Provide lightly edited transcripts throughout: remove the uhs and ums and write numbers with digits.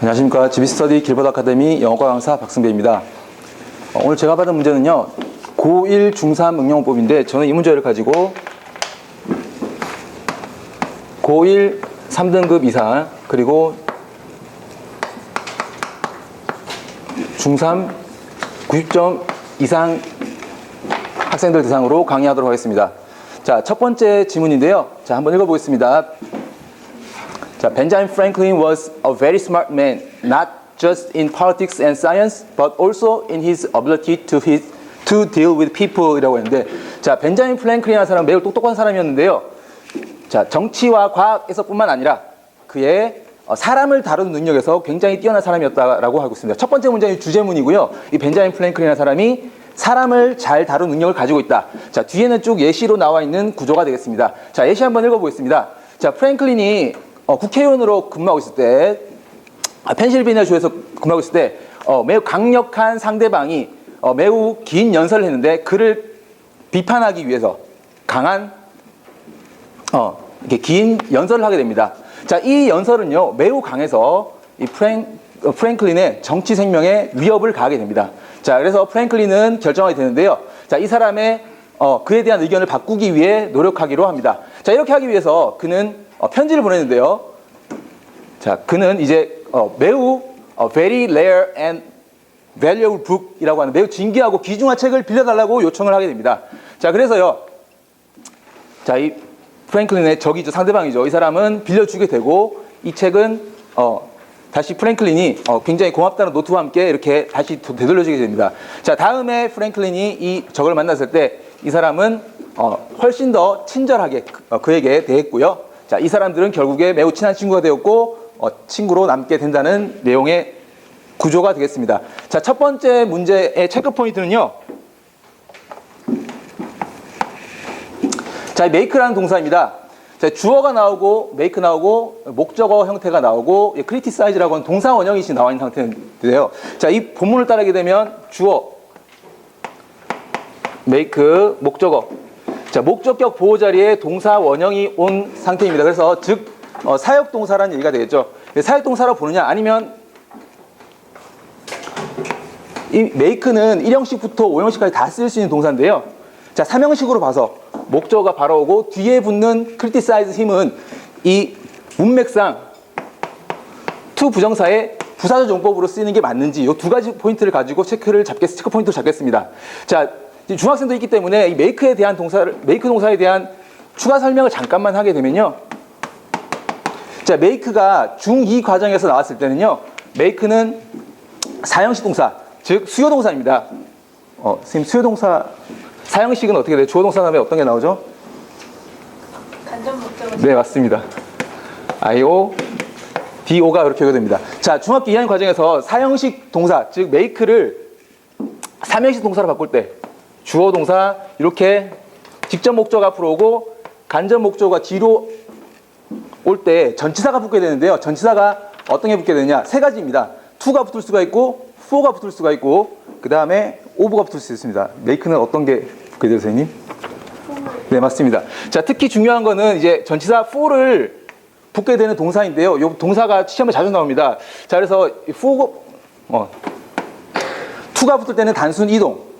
안녕하십니까. GB스터디 길버드 아카데미 영어과 강사 박승배입니다. 오늘 제가 받은 문제는요, 고1 중3 응용법인데, 저는 이 문제를 가지고 고1 3등급 이상, 그리고 중3 90점 이상 학생들 대상으로 강의하도록 하겠습니다. 자, 첫 번째 지문인데요. 자, 한번 읽어보겠습니다. 자, Benjamin Franklin was a very smart man, not just in politics and science, but also in his ability to deal with people 이라고 했는데, 자, 벤자민 프랭클린이라는 사람은 매우 똑똑한 사람이었는데요. 자, 정치와 과학에서뿐만 아니라 그의 사람을 다루는 능력에서 굉장히 뛰어난 사람이었다라고 하고 있습니다. 첫 번째 문제는 주제문이고요. 이 벤자민 프랭클린이라는 사람이 사람을 잘 다루는 능력을 가지고 있다. 자, 뒤에는 쭉 예시로 나와 있는 구조가 되겠습니다. 자, 예시 한번 읽어보겠습니다. 자, 프랭클린이 국회의원으로 근무하고 있을 때, 펜실베니아 주에서 근무하고 있을 때, 매우 강력한 상대방이 매우 긴 연설을 했는데, 그를 비판하기 위해서 강한, 이렇게 긴 연설을 하게 됩니다. 자, 이 연설은요, 매우 강해서 이 프랭클린의 정치 생명에 위협을 가하게 됩니다. 자, 그래서 프랭클린은 결정하게 되는데요. 자, 이 사람의, 그에 대한 의견을 바꾸기 위해 노력하기로 합니다. 자, 이렇게 하기 위해서 그는 편지를 보냈는데요. 자, 그는 이제 매우 very rare and valuable book이라고 하는 매우 진귀하고 귀중한 책을 빌려달라고 요청을 하게 됩니다. 자, 그래서요. 자, 이 프랭클린의 적이죠, 상대방이죠. 이 사람은 빌려주게 되고, 이 책은 다시 프랭클린이 굉장히 고맙다는 노트와 함께 이렇게 다시 되돌려주게 됩니다. 자, 다음에 프랭클린이 이 적을 만났을 때 이 사람은 훨씬 더 친절하게 그에게 대했고요. 자, 이 사람들은 결국에 매우 친한 친구가 되었고, 친구로 남게 된다는 내용의 구조가 되겠습니다. 자, 첫 번째 문제의 체크 포인트는요. 자, make라는 동사입니다. 자, 주어가 나오고, make 나오고, 목적어 형태가 나오고, criticize라고 하는 동사 원형이 지금 나와 있는 상태인데요. 자, 이 본문을 따르게 되면 주어, make, 목적어. 자, 목적격 보호 자리에 동사 원형이 온 상태입니다. 그래서 즉 사역동사라는 얘기가 되겠죠. 사역동사로 보느냐, 아니면 이 make는 1형식부터 5형식까지 다 쓸 수 있는 동사인데요. 자, 3형식으로 봐서 목적어가 바로 오고 뒤에 붙는 criticize 힘은 이 문맥상 to 부정사의 부사절 용법으로 쓰이는 게 맞는지 이 두 가지 포인트를 가지고 체크 포인트를 잡겠습니다. 자, 중학생도 있기 때문에 이 make에 대한 make 동사에 대한 추가 설명을 잠깐만 하게 되면요. 자, make가 중2 과정에서 나왔을 때는요, make는 4형식 동사, 즉 수요동사입니다. 선생님, 수요동사 4형식은 어떻게 돼요? 주어 동사 다음에 어떤 게 나오죠? 간접 목적어. 네, 맞습니다. IO, DO가 이렇게 됩니다. 자, 중학교 2학년 과정에서 4형식 동사, 즉 make를 3형식 동사로 바꿀 때 주어 동사 이렇게 직접 목적 앞으로 오고 간접 목적어가 뒤로 올 때 전치사가 붙게 되는데요. 전치사가 어떤 게 붙게 되느냐? 세 가지입니다. to가 붙을 수가 있고, for가 붙을 수가 있고, 그 다음에 of가 붙을 수 있습니다. make는 어떤 게 붙게 돼요, 선생님? 네, 맞습니다. 자, 특히 중요한 거는 이제 전치사 for를 붙게 되는 동사인데요. 이 동사가 시험에 자주 나옵니다. 자, 그래서 for, to가 붙을 때는 단순 이동,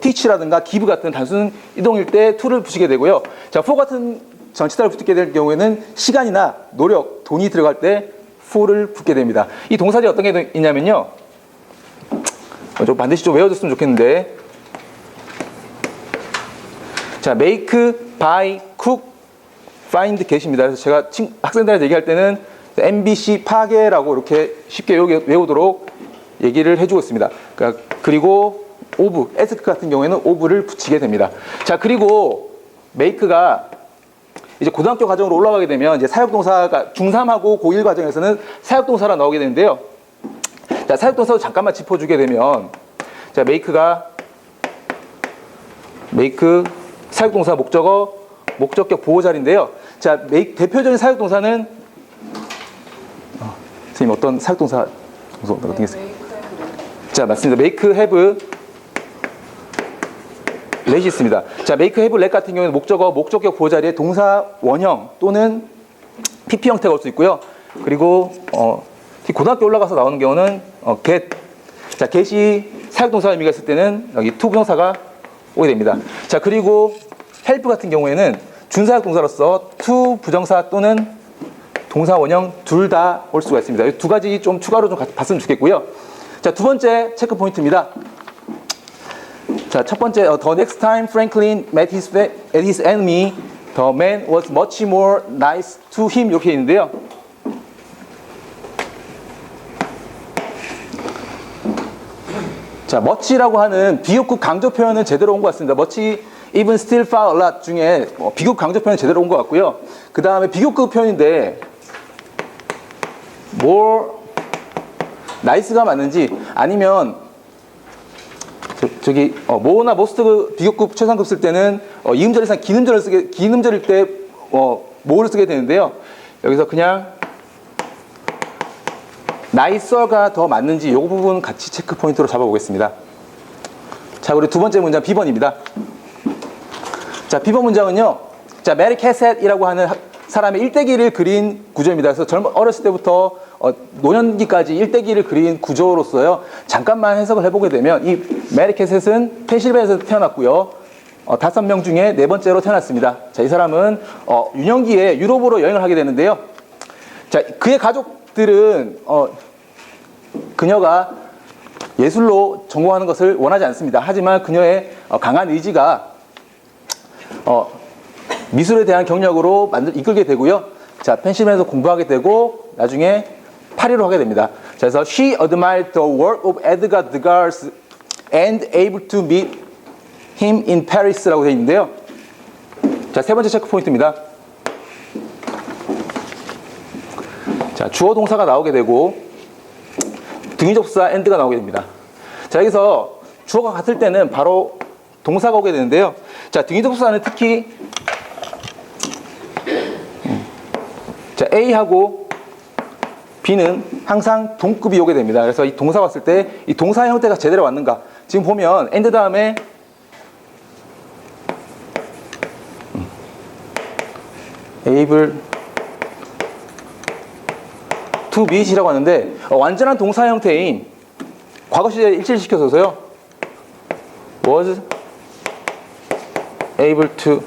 teach라든가 give 같은 단순 이동일 때 to를 붙이게 되고요. 자, for 같은 전치사를 붙게 될 경우에는 시간이나 노력, 돈이 들어갈 때 for를 붙게 됩니다. 이 동사들이 어떤 게 있냐면요. 좀 반드시 좀 외워줬으면 좋겠는데. 자, make, buy, cook, find, get입니다. 그래서 제가 학생들한테 얘기할 때는 MBC 파괴라고 이렇게 쉽게 외우도록 얘기를 해주고 있습니다. 그리고 of, ask 같은 경우에는 of를 붙이게 됩니다. 자, 그리고 make가 이제 고등학교 과정으로 올라가게 되면 이제 사역동사가 중3하고 고1 과정에서는 사역동사가 나오게 되는데요. 자, 사역동사도 잠깐만 짚어주게 되면, 자, make, 사역동사 목적어, 목적격 보호자리인데요. 자, make, 대표적인 사역동사는, 선생님 어떤 사역동사 어떤 게 있어요? 자, 맞습니다. make, have, let이 있습니다. 자, make, have, let 같은 경우에는 목적어, 목적격 보호 자리에 동사 원형 또는 PP 형태가 올 수 있고요. 그리고 특히 고등학교 올라가서 나오는 경우는 get. 자, get이 사역동사 의미가 있을 때는 여기 to 부정사가 오게 됩니다. 자, 그리고 help 같은 경우에는 준사역동사로서 to 부정사 또는 동사 원형 둘 다 올 수가 있습니다. 이 두 가지 좀 추가로 좀 봤으면 좋겠고요. 자, 두 번째 체크 포인트입니다. 자, 첫 번째, the next time Franklin met his enemy, the man was much more nice to him. 이렇게 있는데요. 자, much라고 하는 비교급 강조 표현은 제대로 온 것 같습니다. much, even, still, far, a lot 중에 비교급 강조 표현 제대로 온 것 같고요. 그 다음에 비교급 표현인데 more nice가 맞는지 아니면 저기 more나 most 비교급 최상급 쓸 때는 이음절에서 기음절일 때 more를 쓰게 되는데요. 여기서 그냥 nicer가 더 맞는지 이 부분 같이 체크 포인트로 잡아보겠습니다. 자, 우리 두 번째 문장 B번입니다. 자, B번 문장은요. 자, Mary Cassett이라고 하는 사람의 일대기를 그린 구조입니다. 그래서 어렸을 때부터 노년기까지 일대기를 그린 구조로서요. 잠깐만 해석을 해보게 되면 이 Mary Cassett은 펜실베니아에서 태어났고요. 5명 중에 네 번째로 태어났습니다. 자, 이 사람은 유년기에 유럽으로 여행을 하게 되는데요. 자, 그의 가족들은 그녀가 예술로 전공하는 것을 원하지 않습니다. 하지만 그녀의 강한 의지가 미술에 대한 경력으로 이끌게 되고요. 자, 펜실베니아에서 공부하게 되고 나중에 파리로 하게 됩니다. 자, 그래서 she admired the work of Edgar Degas and able to meet him in Paris라고 되어 있는데요. 자, 세 번째 체크 포인트입니다. 자, 주어 동사가 나오게 되고 등위접사 and가 나오게 됩니다. 자, 여기서 주어가 같을 때는 바로 동사가 오게 되는데요. 자, 등위접사는 특히 자, A하고 B는 항상 동급이 오게 됩니다. 그래서 이 동사 왔을 때 이 동사의 형태가 제대로 왔는가? 지금 보면 and 다음에 able to meet이라고 하는데 완전한 동사 형태인 과거 시제를 일치시켜서요. was able to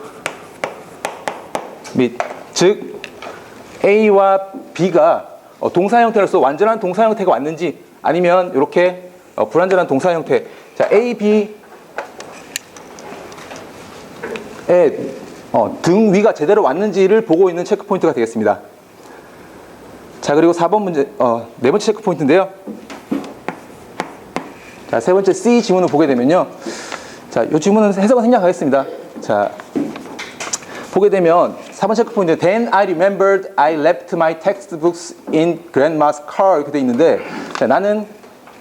meet. 즉 A와 B가 동사 형태로서 완전한 동사 형태가 왔는지 아니면 이렇게 불완전한 동사 형태. 자, A, B의 등 위가 제대로 왔는지를 보고 있는 체크 포인트가 되겠습니다. 자, 그리고 4번 문제, 네 번째 체크 포인트인데요. 자, 세 번째 C 지문을 보게 되면요. 자, 이 지문은 해석은 생략하겠습니다. 자, 보게 되면 4번 체크 포인트, Then I remembered I left my textbooks in grandma's car 이렇게 돼 있는데, 자, 나는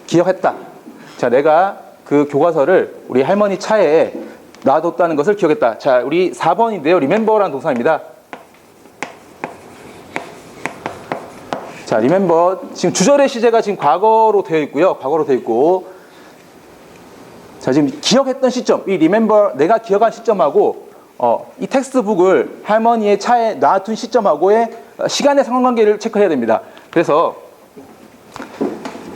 기억했다. 자, 내가 그 교과서를 우리 할머니 차에 놔뒀다는 것을 기억했다. 자, 우리 4번인데요. remember라는 동사입니다. 자, remember 지금 주절의 시제가 지금 과거로 되어 있고요. 과거로 되어 있고, 자, 지금 기억했던 시점, 이 remember 내가 기억한 시점하고 이 텍스트북을 할머니의 차에 놔둔 시점하고의 시간의 상관관계를 체크해야 됩니다. 그래서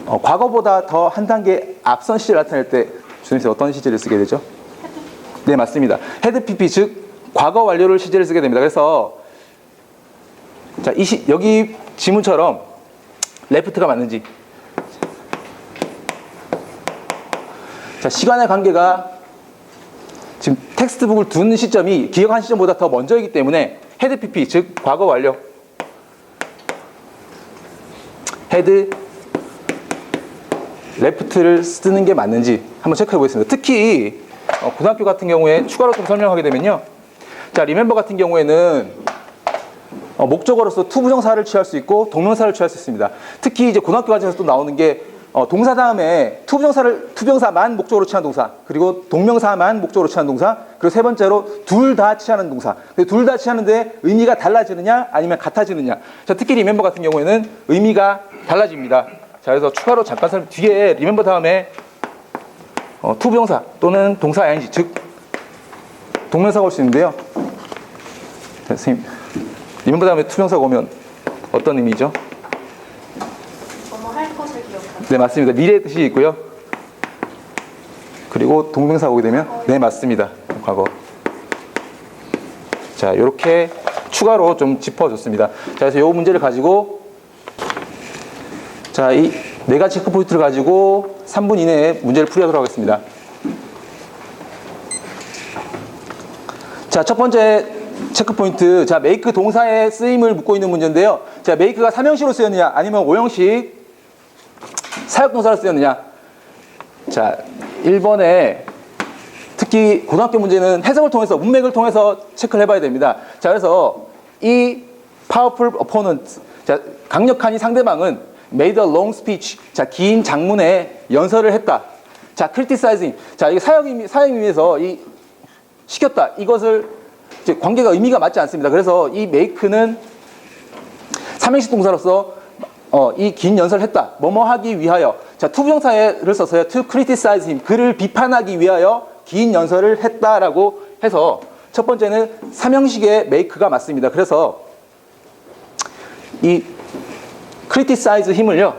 과거보다 더 한 단계 앞선 시제를 나타낼 때 주님께서 어떤 시제를 쓰게 되죠? 네, 맞습니다. 헤드 PP, 즉 과거 완료를 시제를 쓰게 됩니다. 그래서 자, 여기 지문처럼 레프트가 맞는지, 자, 시간의 관계가 지금 텍스트북을 둔 시점이 기억한 시점보다 더 먼저이기 때문에 헤드 PP, 즉 과거 완료, 헤드 레프트를 쓰는 게 맞는지 한번 체크해 보겠습니다. 특히 고등학교 같은 경우에 추가로 좀 설명하게 되면요. 자, 리멤버 같은 경우에는 목적어로서 to 부정사를 취할 수 있고 동명사를 취할 수 있습니다. 특히 이제 고등학교 과정에서 또 나오는 게 동사 다음에 투병사만 목적으로 취한 동사, 그리고 동명사만 목적으로 취한 동사, 그리고 세 번째로 둘 다 취하는 동사. 둘 다 취하는데 의미가 달라지느냐 아니면 같아지느냐. 자, 특히 리멤버 같은 경우에는 의미가 달라집니다. 자, 그래서 추가로 잠깐 뒤에 리멤버 다음에 투부정사 또는 동사 ing, 즉 동명사가 올 수 있는데요. 자, 선생님, 리멤버 다음에 투명사가 오면 어떤 의미죠? 것을 기억하다. 네, 맞습니다. 미래의 뜻이 있고요. 그리고 동명사가 오게 되면 네, 맞습니다. 과거. 자, 이렇게 추가로 좀 짚어줬습니다. 자, 그래서 이 문제를 가지고 자, 이 네 가지 체크 포인트를 가지고 3분 이내에 문제를 풀이하도록 하겠습니다. 자, 첫 번째 체크 포인트. 자, make 동사의 쓰임을 묻고 있는 문제인데요. 자, make가 삼형식으로 쓰였느냐, 아니면 오형식 사역동사로 쓰였느냐. 자, 1번에 특히 고등학교 문제는 해석을 통해서, 문맥을 통해서 체크를 해봐야 됩니다. 자, 그래서 이 powerful opponent, 자, 강력한 이 상대방은 made a long speech, 자, 긴 장문에 연설을 했다. 자, criticizing, 자, 이게 사역임에서 이 시켰다. 이것을 이제 관계가 의미가 맞지 않습니다. 그래서 이 make는 삼형식 동사로서 이 긴 연설을 했다. 뭐뭐 하기 위하여. 자, 투부정사를 써서요. to criticize him, 그를 비판하기 위하여 긴 연설을 했다라고 해서 첫 번째는 삼형식의 make가 맞습니다. 그래서 이 criticize him을요.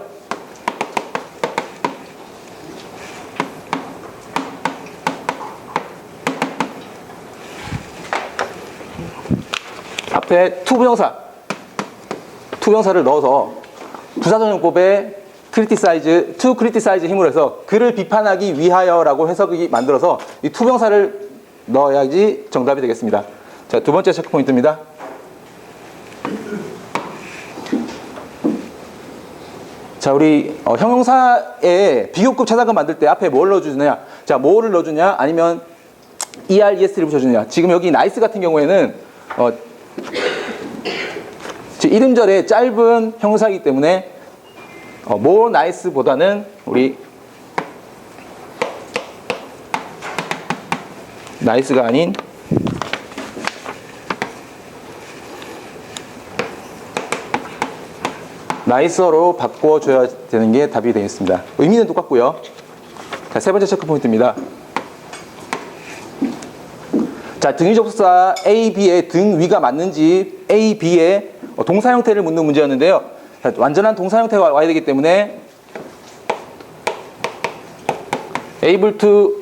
앞에 투부정사를 넣어서 부사전용법에 criticize, to criticize 힘으로 해서 그를 비판하기 위하여라고 해석이 만들어서 이 투부정사를 넣어야지 정답이 되겠습니다. 자, 두 번째 체크 포인트입니다. 자, 우리 형용사에 비교급 차상급 만들 때 앞에 뭘 넣어주느냐? 자, 뭐를 넣어주냐? 아니면 ERES를 붙여주느냐? 지금 여기 nice 같은 경우에는 이름절에 짧은 형용사이기 때문에 more nice보다는 우리 nice가 아닌 nicer로 바꿔줘야 되는 게 답이 되겠습니다. 의미는 똑같고요. 자, 세 번째 체크 포인트입니다. 자, 등위 접속사 A, B의 등 위가 맞는지 A, B의 동사 형태를 묻는 문제였는데요. 자, 완전한 동사 형태가 와야 되기 때문에 able to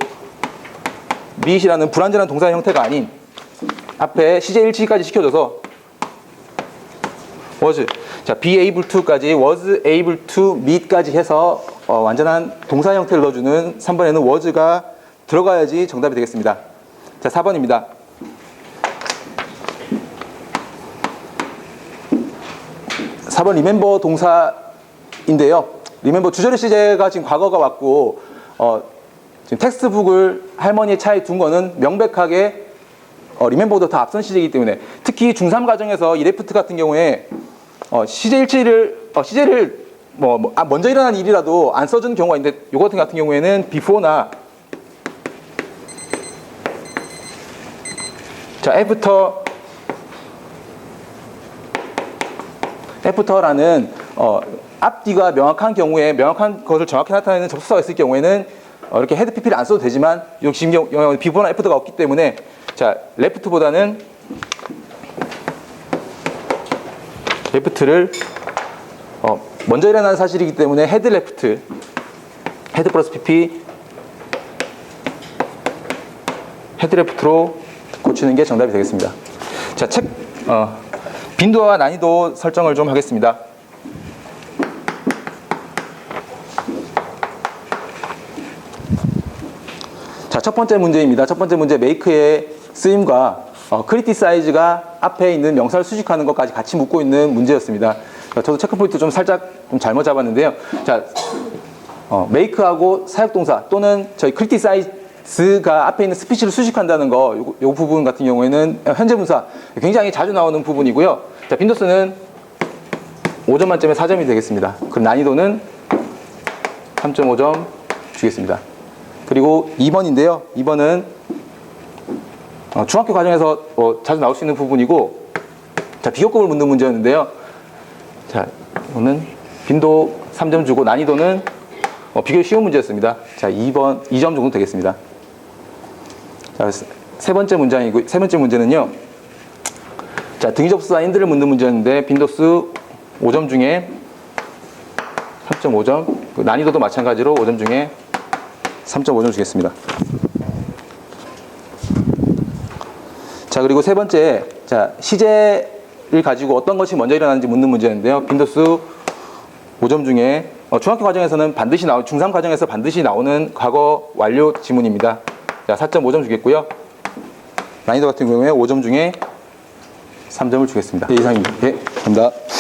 meet이라는 불완전한 동사 형태가 아닌 앞에 CJ1치기까지 시켜줘서 was, 자, be able to까지 was able to meet까지 해서 완전한 동사 형태를 넣어주는 3번에는 was가 들어가야지 정답이 되겠습니다. 자, 4번입니다. 4번 remember 동사인데요. remember 주절의 시제가 지금 과거가 왔고 지금 텍스트북을 할머니의 차에 둔 거는 명백하게 remember보다 더 앞선 시제이기 때문에 특히 중3 과정에서 이 레프트 같은 경우에 시제를 먼저 일어난 일이라도 안 써준 경우가 있는데 요거 같은 경우에는 before나 자, after라는 앞뒤가 명확한 경우에 명확한 것을 정확히 나타내는 접속사가 있을 경우에는 이렇게 헤드 PP를 안 써도 되지만 지금 before나 after가 없기 때문에 자, left보다는 left를 먼저 일어나는 사실이기 때문에 헤드 레프트, 헤드 플러스 PP, 헤드 레프트로 고치는 게 정답이 되겠습니다. 자, 빈도와 난이도 설정을 좀 하겠습니다. 자, 첫 번째 문제입니다. 첫 번째 문제 make의 쓰임과 criticize가 앞에 있는 명사를 수식하는 것까지 같이 묻고 있는 문제였습니다. 저도 체크 포인트 좀 살짝 좀 잘못 잡았는데요. 자, make하고 사역동사 또는 저희 criticize가 앞에 있는 스피치를 수식한다는 거, 요 부분 같은 경우에는 현재 분사 굉장히 자주 나오는 부분이고요. 자, 빈도수는 5점 만점에 4점이 되겠습니다. 그럼 난이도는 3.5점 주겠습니다. 그리고 2번인데요. 2번은 중학교 과정에서 자주 나올 수 있는 부분이고, 자, 비교급을 묻는 문제였는데요. 자, 이거는 빈도 3점 주고 난이도는 비교적 쉬운 문제였습니다. 자, 2번 2점 정도 되겠습니다. 자, 세 번째 문제는요. 자, 등위 접속사 인들을 묻는 문제였는데 빈도수 5점 중에 3.5점. 난이도도 마찬가지로 5점 중에 3.5점 주겠습니다. 자, 그리고 세 번째, 자, 시제를 가지고 어떤 것이 먼저 일어나는지 묻는 문제인데요. 빈도수 5점 중에 중학교 과정에서는 반드시 중3 과정에서 반드시 나오는 과거 완료 지문입니다. 자, 4.5점 주겠고요. 난이도 같은 경우에 5점 중에 3점을 주겠습니다. 네, 이상입니다. 네, 감사합니다.